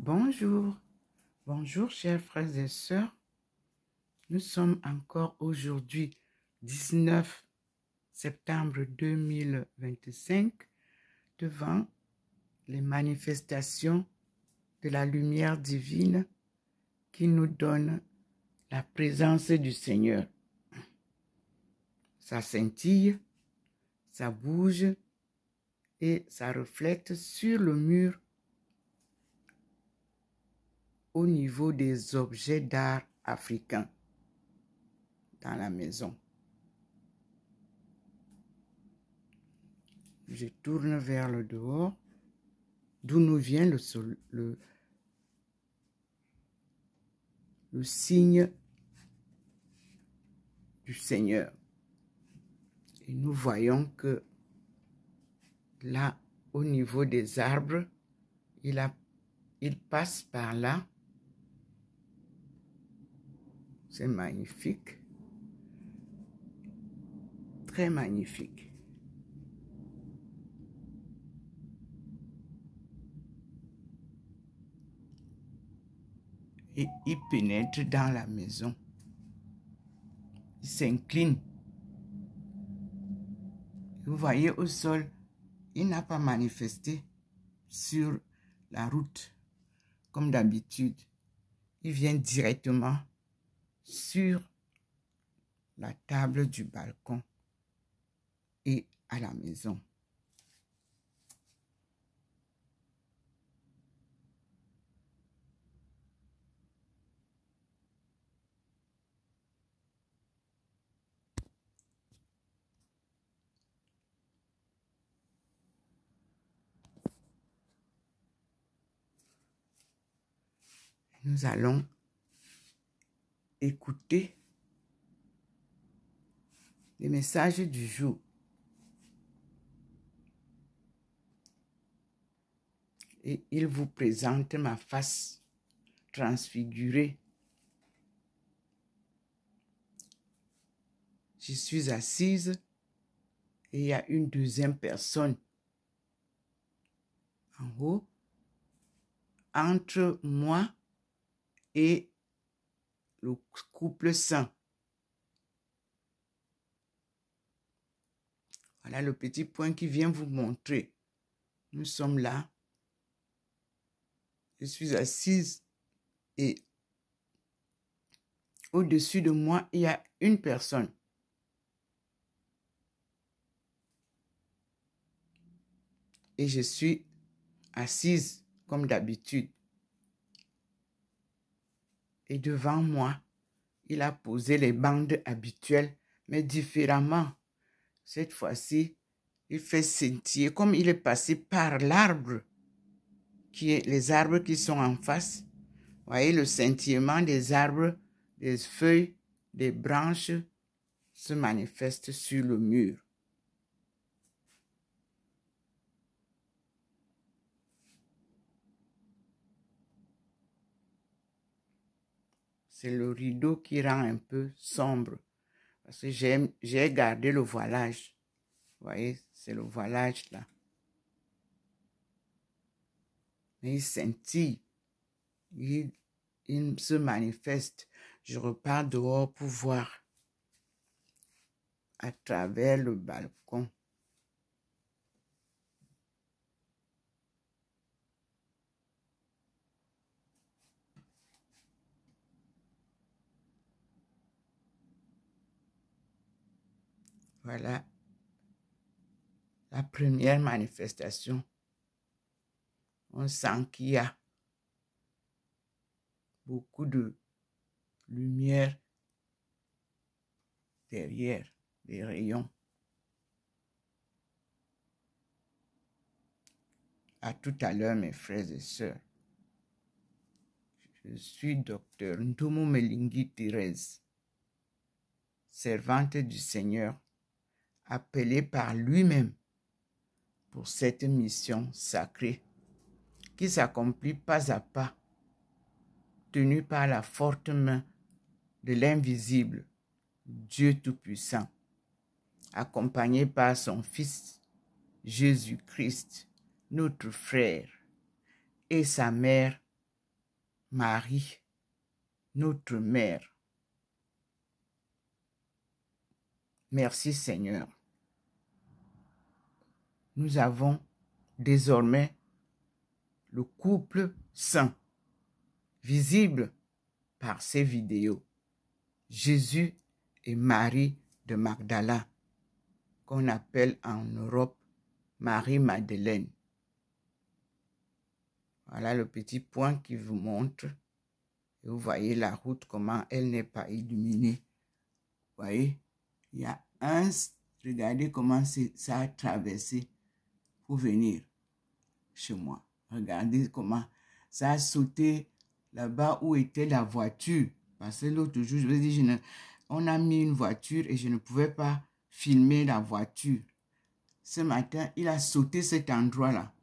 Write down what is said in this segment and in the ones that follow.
Bonjour, bonjour chers frères et sœurs. Nous sommes encore aujourd'hui 19 septembre 2025 devant les manifestations de la lumière divine qui nous donne la présence du Seigneur. Ça scintille, ça bouge et ça reflète sur le mur au niveau des objets d'art africains dans la maison. Je tourne vers le dehors, d'où nous vient le signe du Seigneur. Et nous voyons que là, au niveau des arbres, il passe par là. C'est magnifique. Très magnifique. Et il pénètre dans la maison. Il s'incline. Vous voyez au sol, il n'a pas manifesté sur la route comme d'habitude. Il vient directement sur la table du balcon et à la maison. Nous allons écouter les messages du jour. Et il vous présente ma face transfigurée. Je suis assise et il y a une deuxième personne en haut entre moi et le couple saint. Voilà le petit point qui vient vous montrer. Nous sommes là. Je suis assise et au-dessus de moi, il y a une personne. Et je suis assise comme d'habitude. Et devant moi, il a posé les bandes habituelles, mais différemment. Cette fois-ci, il fait scintiller, comme il est passé par l'arbre, les arbres qui sont en face. Vous voyez le scintillement des arbres, des feuilles, des branches se manifestent sur le mur. C'est le rideau qui rend un peu sombre. Parce que j'ai gardé le voilage. Vous voyez, c'est le voilage là. Mais il scintille. Il se manifeste. Je repars dehors pour voir à travers le balcon. Voilà la première manifestation. On sent qu'il y a beaucoup de lumière derrière les rayons. À tout à l'heure, mes frères et sœurs. Je suis docteur Ntomo Melingi Thérèse, servante du Seigneur, appelée par lui-même pour cette mission sacrée qui s'accomplit pas à pas, tenue par la forte main de l'invisible Dieu Tout-Puissant, accompagné par son Fils Jésus-Christ, notre frère, et sa mère Marie, notre mère. Merci Seigneur. Nous avons désormais le couple saint, visible par ces vidéos. Jésus et Marie de Magdala, qu'on appelle en Europe Marie-Madeleine. Voilà le petit point qui vous montre. Et vous voyez la route, comment elle n'est pas illuminée. Vous voyez, il y a regardez comment ça a traversé pour venir chez moi. Regardez comment ça a sauté là-bas où était la voiture. Parce que l'autre jour, je vous ai dit, on a mis une voiture et je ne pouvais pas filmer la voiture. Ce matin, il a sauté cet endroit-là.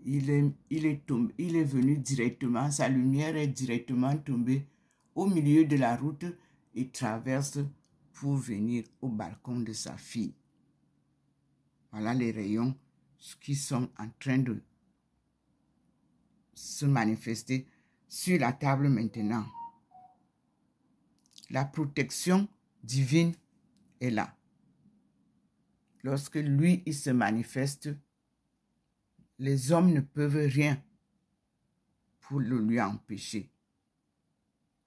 Il est tombé, il est venu directement, sa lumière est directement tombée au milieu de la route et traverse pour venir au balcon de sa fille. Voilà les rayons qui sont en train de se manifester sur la table maintenant. La protection divine est là. Lorsque lui, il se manifeste, les hommes ne peuvent rien pour le lui empêcher.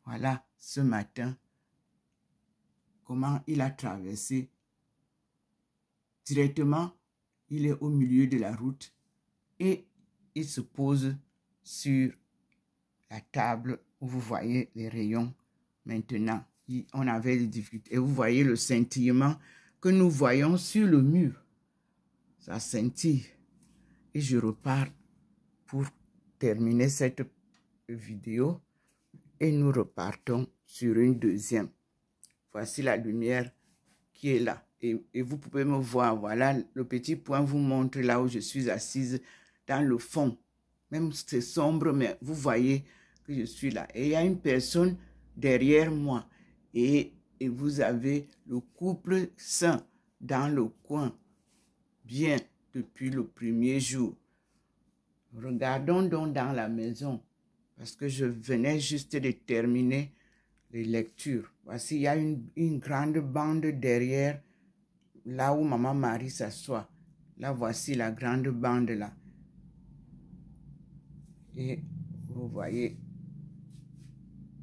Voilà ce matin comment il a traversé. Directement, il est au milieu de la route et il se pose sur la table où vous voyez les rayons. Maintenant, on avait des difficultés. Et vous voyez le scintillement que nous voyons sur le mur. Ça scintille. Et je repars pour terminer cette vidéo. Et nous repartons sur une deuxième. Voici la lumière qui est là. Et vous pouvez me voir. Voilà, le petit point vous montre là où je suis assise dans le fond. Même si c'est sombre, mais vous voyez que je suis là. Et il y a une personne derrière moi. Et vous avez le couple saint dans le coin. Bien depuis le premier jour. Regardons donc dans la maison. Parce que je venais juste de terminer les lectures. Voici, il y a une grande bande derrière, là où Maman Marie s'assoit. Là, voici la grande bande là. Et vous voyez,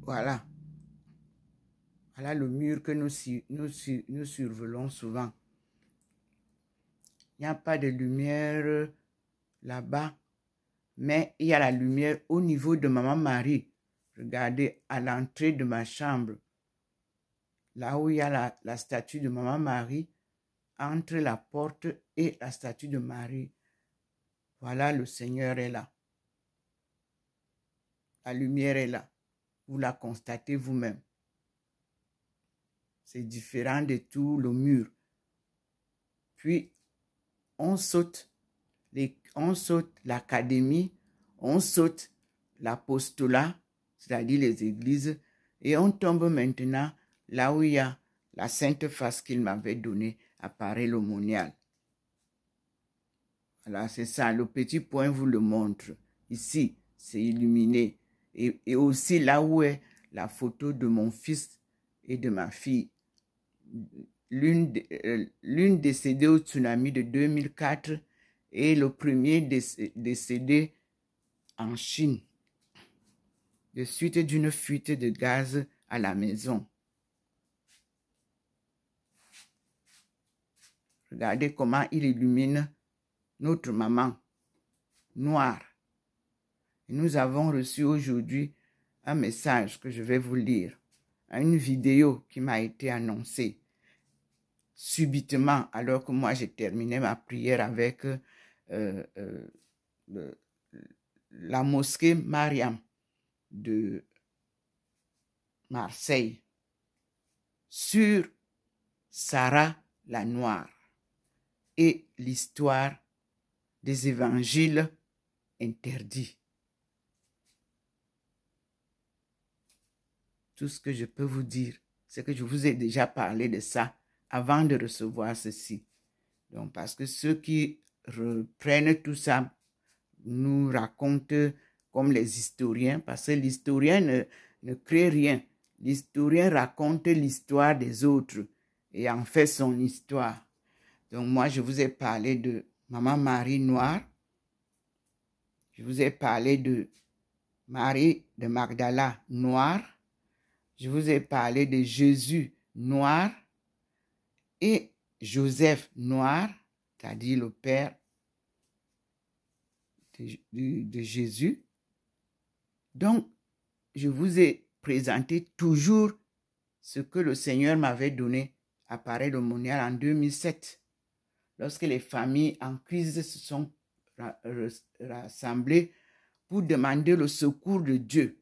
voilà. Voilà le mur que nous survolons souvent. Il n'y a pas de lumière là-bas, mais il y a la lumière au niveau de Maman Marie. Regardez, à l'entrée de ma chambre, là où il y a la statue de Maman Marie, entre la porte et la statue de Marie. Voilà, le Seigneur est là. La lumière est là. Vous la constatez vous-même. C'est différent de tout le mur. Puis, on saute l'académie, on saute l'apostolat, c'est-à-dire les églises, et on tombe maintenant là où il y a la sainte face qu'il m'avait donnée à Paray-le-Monial. Voilà, c'est ça, le petit point vous le montre. Ici, c'est illuminé. Et aussi là où est la photo de mon fils et de ma fille. L'une décédée au tsunami de 2004 et le premier décédé en Chine, de suite d'une fuite de gaz à la maison. Regardez comment il illumine notre maman noire. Et nous avons reçu aujourd'hui un message que je vais vous lire, une vidéo qui m'a été annoncée subitement alors que moi j'ai terminé ma prière avec la mosquée Mariam de Marseille sur Sarah la Noire et l'histoire des évangiles interdits. Tout ce que je peux vous dire, c'est que je vous ai déjà parlé de ça avant de recevoir ceci. Donc, parce que ceux qui reprennent tout ça nous racontent comme les historiens, parce que l'historien ne crée rien. L'historien raconte l'histoire des autres et en fait son histoire. Donc moi, je vous ai parlé de Maman Marie Noire. Je vous ai parlé de Marie de Magdala Noire. Je vous ai parlé de Jésus Noir et Joseph Noir, c'est-à-dire le père de Jésus. Donc, je vous ai présenté toujours ce que le Seigneur m'avait donné à Paray le Monial en 2007, lorsque les familles en crise se sont rassemblées pour demander le secours de Dieu.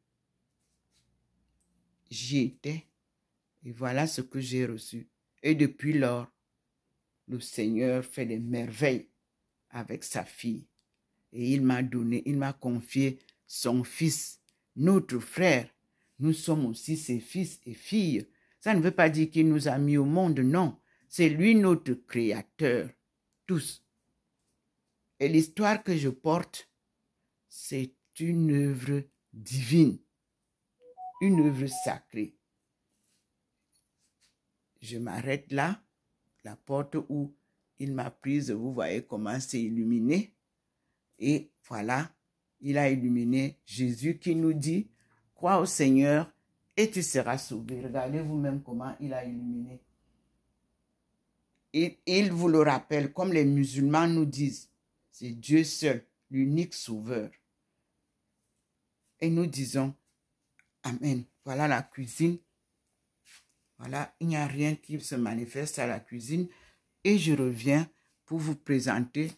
J'y étais et voilà ce que j'ai reçu. Et depuis lors, le Seigneur fait des merveilles avec sa fille. Et il m'a confié son fils, notre frère. Nous sommes aussi ses fils et filles. Ça ne veut pas dire qu'il nous a mis au monde, non. C'est lui notre créateur, tous. Et l'histoire que je porte, c'est une œuvre divine, une œuvre sacrée. Je m'arrête là, la porte où il m'a prise, vous voyez comment c'est illuminé. Et voilà, il a illuminé Jésus qui nous dit, crois au Seigneur et tu seras sauvé. Regardez vous-même comment il a illuminé. Et il vous le rappelle, comme les musulmans nous disent, c'est Dieu seul, l'unique sauveur. Et nous disons, Amen. Voilà la cuisine. Voilà, il n'y a rien qui se manifeste à la cuisine. Et je reviens pour vous présenter,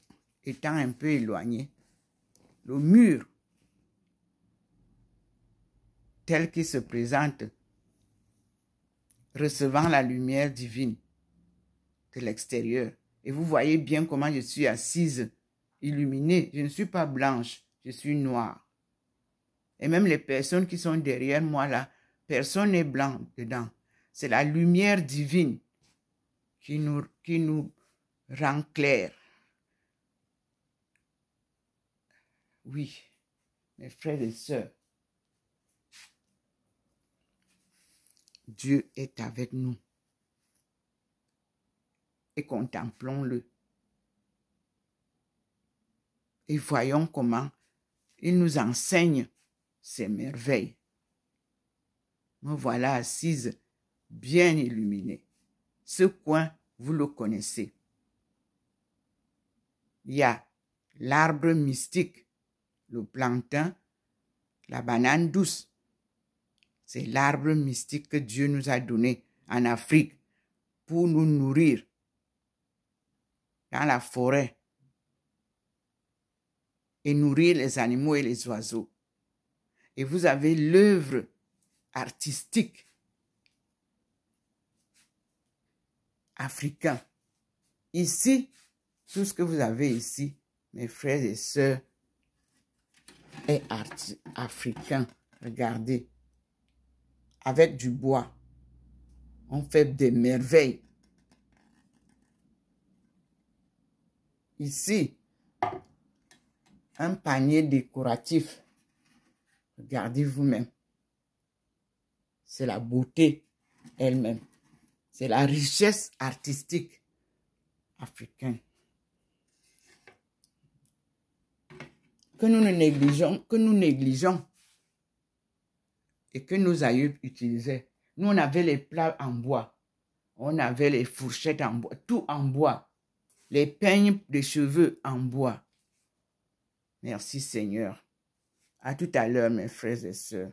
étant un peu éloigné, le mur tel qu'il se présente, recevant la lumière divine de l'extérieur. Et vous voyez bien comment je suis assise, illuminée. Je ne suis pas blanche, je suis noire. Et même les personnes qui sont derrière moi là, personne n'est blanc dedans. C'est la lumière divine qui nous rend clair. Oui, mes frères et sœurs, Dieu est avec nous. Et contemplons-le. Et voyons comment il nous enseigne ses merveilles. Me voilà assise, bien illuminée. Ce coin, vous le connaissez. Il y a l'arbre mystique, le plantain, la banane douce. C'est l'arbre mystique que Dieu nous a donné en Afrique pour nous nourrir dans la forêt et nourrir les animaux et les oiseaux. Et vous avez l'œuvre artistique africaine. Ici, tout ce que vous avez ici, mes frères et sœurs, est africain. Regardez. Avec du bois, on fait des merveilles. Ici, un panier décoratif. Regardez vous-même. C'est la beauté elle-même. C'est la richesse artistique africaine. Que nous négligeons et que nos aïeux utilisaient. Nous, on avait les plats en bois. On avait les fourchettes en bois. Tout en bois. Les peignes de cheveux en bois. Merci Seigneur. À tout à l'heure, mes frères et sœurs.